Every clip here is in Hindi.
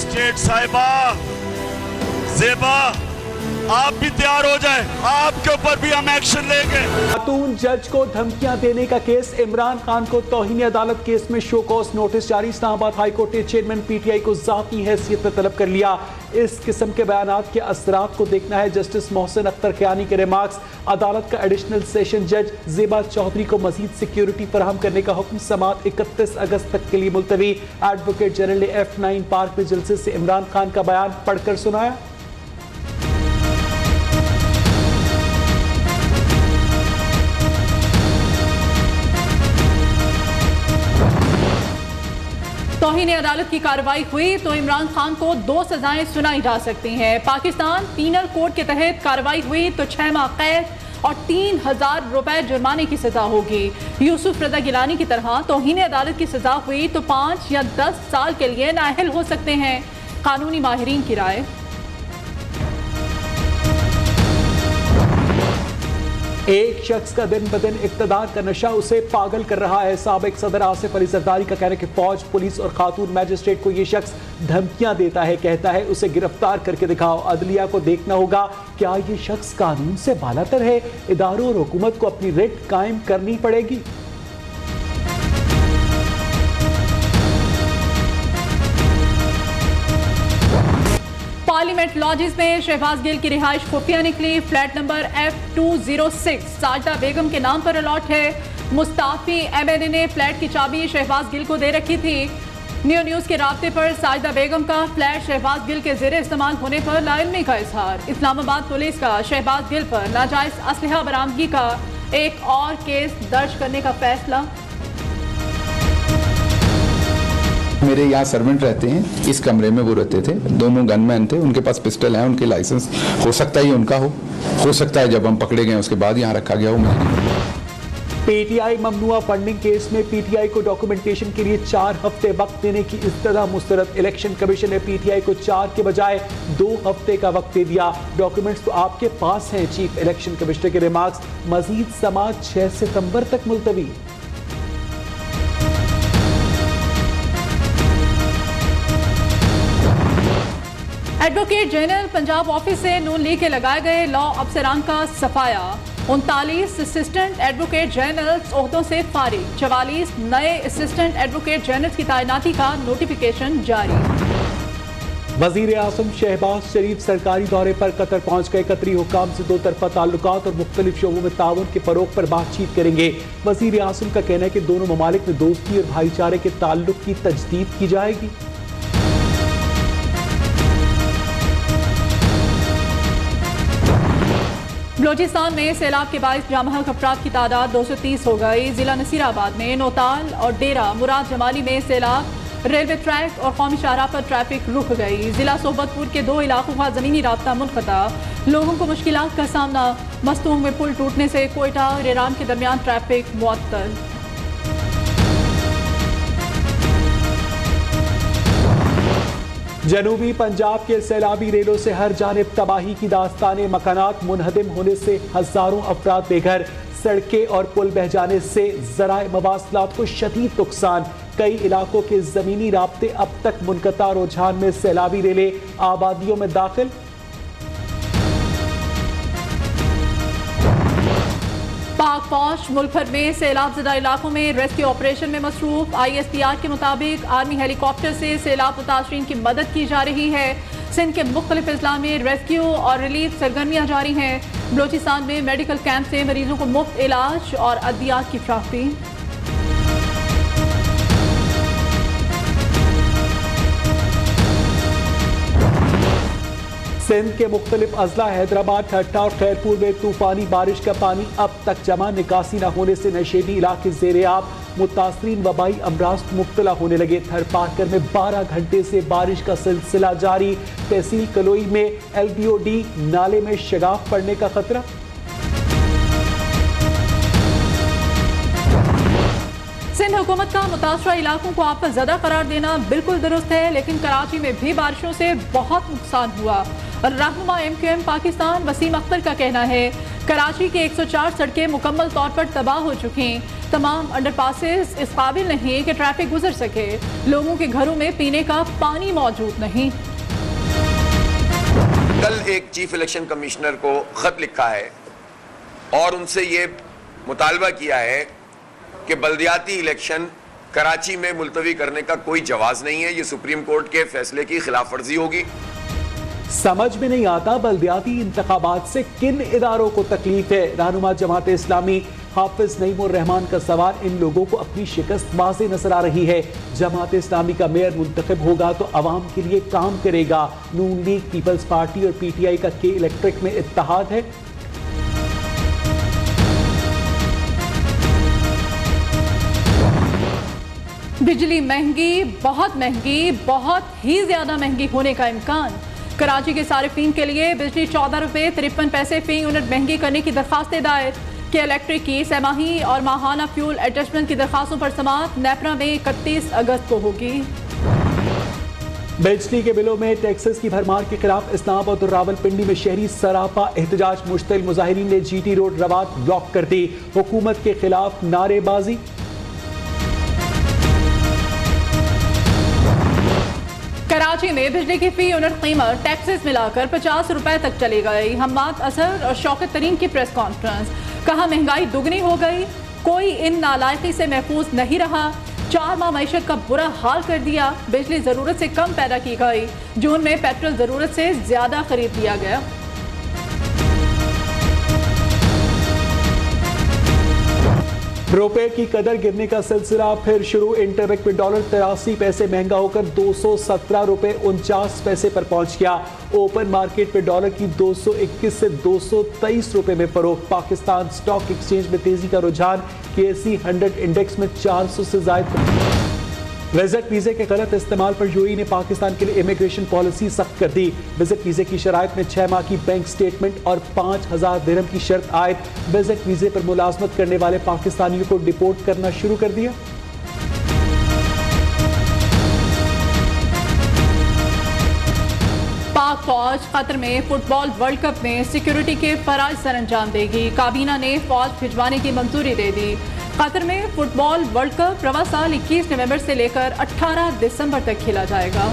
मजिस्ट्रेट साहिबा, ज़ेबा, आप भी तैयार हो जाए, आपके ऊपर भी हम एक्शन लेंगे। खातून जज को धमकियां देने का केस, इमरान खान को तौहीन अदालत केस में शो कॉज नोटिस जारी। इस्लामाबाद हाई कोर्ट ने चेयरमैन पीटीआई को ज़ाती हैसियत पर तलब कर लिया। इस किस्म के बयानात के असरात को देखना है जस्टिस मोहसिन अख्तर खयानी के रिमार्क्स। अदालत का एडिशनल सेशन जज ज़ेबा चौधरी को मजीद सिक्योरिटी फराहम करने का हुक्म। समाअत 31 अगस्त तक के लिए मुलतवी। एडवोकेट जनरल ने F9 पार्क में जलसे से इमरान खान का बयान पढ़कर सुनाया। तौहीन अदालत की कार्रवाई हुई तो इमरान खान को 2 सजाएं सुनाई जा सकती हैं। पाकिस्तान पीनल कोड के तहत कार्रवाई हुई तो 6 माह कैद और 3000 रुपए जुर्माने की सजा होगी। यूसुफ रजा गिलानी की तरह तौहीन अदालत की सजा हुई तो 5 या 10 साल के लिए नाअहल हो सकते हैं। कानूनी माहिरीन की राय। एक शख्स का दिन ब दिन इक़्तिदार का नशा उसे पागल कर रहा है। साबिक सदर आसिफ अली जरदारी का कहना है कि फौज, पुलिस और खातून मैजिस्ट्रेट को ये शख्स धमकियां देता है, कहता है उसे गिरफ्तार करके दिखाओ। अदलिया को देखना होगा क्या ये शख्स कानून से बालातर है। इदारों और हुकूमत को अपनी रिट कायम करनी पड़ेगी। पार्लियामेंट लॉजेस में शहबाज गिल की रिहाइश खुफिया निकली। फ्लैट नंबर F206 साजिदा बेगम के नाम पर अलॉट है। मुस्ताफी MNA ने फ्लैट की चाबी शहबाज गिल को दे रखी थी। न्यूज़ के राब्ते पर साजिदा बेगम का फ्लैट शहबाज गिल के ज़ेरे इस्तेमाल होने पर लाइलमी का इजहार। इस्लामाबाद पुलिस का शहबाज गिल पर नाजायज असलहा बरामदगी का एक और केस दर्ज करने का फैसला। मेरे यहाँ सर्वेंट रहते हैं, इस कमरे में वो रहते थे, दोनों गनमैन थे, उनके पास पिस्टल है, उनके लाइसेंस हो सकता है उनका हो सकता है जब हम पकड़े गए उसके बाद यहाँ रखा गया हो। पीटीआई ममनुआ फंडिंग केस में पीटीआई को डॉक्यूमेंटेशन के लिए 4 हफ्ते वक्त देने की इस्तदा मुस्तरद। इलेक्शन कमीशन ने पीटीआई को 4 के बजाय 2 हफ्ते का वक्त दे दिया। डॉक्यूमेंट्स तो आपके पास हैं। चीफ इलेक्शन कमिश्नर के रिमार्क्स। मजीद समाअत 6 सितंबर तक मुलतवी। एडवोकेट जनरल पंजाब ऑफिस से नून लीग के लगाए गए लॉ अफसरान का सफाया। 39 असिस्टेंट एडवोकेट जनरल्स ओहदों से फारिग। 44 नए असिस्टेंट एडवोकेट जनरल्स की तैनाती का नोटिफिकेशन जारी। वजीर आज़म शहबाज शरीफ सरकारी दौरे पर कतर पहुंच गए। कतरी हुकाम से 2 तरफा ताल्लुकात और मुख्तलिफ शोबों में ताउन के फरोग पर बातचीत करेंगे। वजीर आज़म का कहना है कि दोनों ममालिक में दोस्ती और भाईचारे के ताल्लुक की तजदीद की जाएगी। बलोचिस्तान में सैलाब के बाइस जामहक अफराद की तादाद 230 हो गई। जिला नसीराबाद में नौताल और डेरा मुराद जमाली में सैलाब, रेलवे ट्रैक और कौमी शाहराह पर ट्रैफिक रुक गई। जिला सोबतपुर के 2 इलाकों का जमीनी राब्ता मुनक़ता। लोगों को मुश्किलात का सामना। मस्तूंग में पुल टूटने से कोयटा और ईरान के दरमियान ट्रैफिक मुअत्तल। जनूबी पंजाब के सैलाबी रेलों से हर जानिब तबाही की दास्तानें। मकानात मुनहदिम होने से हजारों अफराद बेघर। सड़कें और पुल बह जाने से ज़राए मवासलात को शदीद नुकसान। कई इलाकों के ज़मीनी राब्ते अब तक मुनक़ता। रुझान में सैलाबी रेलें आबादियों में दाखिल। पाक फौज मुल्क भर में सैलाब ज़दा इलाकों में रेस्क्यू ऑपरेशन में मसरूफ। ISPR के मुताबिक आर्मी हेलीकॉप्टर से सैलाब मुतासरीन की मदद की जा रही है। सिंध के मुख्तलिफ अजला में रेस्क्यू और रिलीफ सरगर्मियाँ जारी हैं। बलोचिस्तान में मेडिकल कैंप से मरीजों को मुफ्त इलाज और अद्वियात की फ्राहमी। सिंध के मुख्तलिफ अजला हैदराबाद, ठट्टा और खैरपुर में तूफानी बारिश का पानी अब तक जमा। निकासी न होने से नशेबी इलाके ज़ेर-ए-आब। मुतासरीन वबाई अमराज मुब्तला होने लगे। थरपारकर में 12 घंटे से बारिश का सिलसिला जारी। तहसील कलोई में LBOD नाले में शगाफ पड़ने का खतरा। सिंध हुकूमत का मुतासरा इलाकों को आफत ज़दा करार देना बिल्कुल दुरुस्त है, लेकिन कराची में भी बारिशों से बहुत नुकसान हुआ। रहनुमा MQM पाकिस्तान वसीम अख्तर का कहना है कराची के 104 सड़कें मुकम्मल तौर पर तबाह हो चुकी हैं। तमाम अंडरपासेस इस काबिल नहीं कि ट्रैफिक गुजर सके। लोगों के घरों में पीने का पानी मौजूद नहीं। कल एक चीफ इलेक्शन कमिश्नर को खत लिखा है और उनसे ये मुतालबा किया है कि बल्दियाती इलेक्शन कराची में मुलतवी करने का कोई जवाज नहीं है। ये सुप्रीम कोर्ट के फैसले की खिलाफ वर्जी होगी। समझ में नहीं आता बल्दियाती इंतखाबात से किन इदारों को तकलीफ है। रहनुमा जमात इस्लामी हाफिज नईमुर रहमान का सवाल, इन लोगों को अपनी शिकस्त वाज़ेह नजर आ रही है। जमात इस्लामी का मेयर मुंतखब होगा तो अवाम के लिए काम करेगा। नून लीग, पीपल्स पार्टी और पीटीआई का के इलेक्ट्रिक में इत्तेहाद है। बिजली महंगी, बहुत ही ज्यादा महंगी होने का इम्कान। कराची के सारिफीन के लिए बिजली 14 रुपये 53 पैसे फी यूनिट महंगी करने की दरखास्तें दायर। के इलेक्ट्रिक की सहमाही और माहाना फ्यूल एडजस्टमेंट की दरखास्तों पर समाअत नेपरा में 31 अगस्त को होगी। बिजली के बिलों में टैक्सेस की भरमार के खिलाफ इस्लामाबाद और रावलपिंडी में शहरी सरापा एहतजाज। मुश्तिल मुजाहिरीन ने जीटी रोड रवात ब्लॉक कर दी। हुकूमत के खिलाफ नारेबाजी। कराची में बिजली की फी यूनिट कीमत टैक्सेस मिलाकर 50 रुपए तक चली गई। हम्माद असर और शौकत तरीन की प्रेस कॉन्फ्रेंस, कहा महंगाई दुगनी हो गई, कोई इन नालायकी से महफूज नहीं रहा। 4 माह मईशत का बुरा हाल कर दिया। बिजली जरूरत से कम पैदा की गई। जून में पेट्रोल जरूरत से ज्यादा खरीद लिया गया। रुपए की कदर गिरने का सिलसिला फिर शुरू। इंटरबैंक में डॉलर 83 पैसे महंगा होकर 217 रुपए 49 पैसे पर पहुंच गया। ओपन मार्केट में डॉलर की 221 से 223 रुपए में फरोख्त। पाकिस्तान स्टॉक एक्सचेंज में तेजी का रुझान। KSE 100 इंडेक्स में 400 से ज्यादा। विजिट वीजे के गलत इस्तेमाल पर यूएई ने पाकिस्तान के लिए इमिग्रेशन पॉलिसी सख्त कर दी। विजिट वीजे की शराइत में 6 माह की बैंक स्टेटमेंट और 5000 दिरहम की शर्त आयद। विजिट वीजे पर मुलाजमत करने वाले पाकिस्तानियों को डिपोर्ट करना शुरू कर दिया। पाक फौज कतर में फुटबॉल वर्ल्ड कप में सिक्योरिटी के फराइज सर अंजाम देगी। काबीना ने फौज भिजवाने की मंजूरी दे दी। कतर में फुटबॉल वर्ल्ड कप रवा साल 21 नवंबर से लेकर 18 दिसंबर तक खेला जाएगा।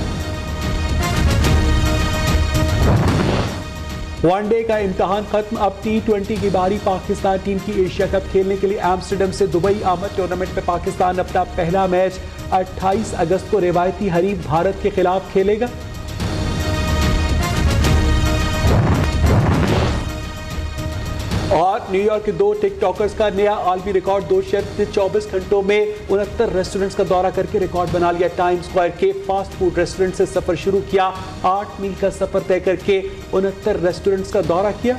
वनडे का इम्तहान खत्म। अब T20 की बारी। पाकिस्तान टीम की एशिया कप खेलने के लिए एम्स्टर्डम से दुबई आमद। टूर्नामेंट में पाकिस्तान अपना पहला मैच 28 अगस्त को रिवायती हरीफ भारत के खिलाफ खेलेगा। और न्यूयॉर्क के 2 टिकटॉकर्स का नया आलमी रिकॉर्ड। 2 शहर ने 24 घंटों में 69 रेस्टोरेंट्स का दौरा करके रिकॉर्ड बना लिया। टाइम स्क्वायर के फास्ट फूड रेस्टोरेंट से सफर शुरू किया। 8 मील का सफर तय करके 69 रेस्टोरेंट्स का दौरा किया।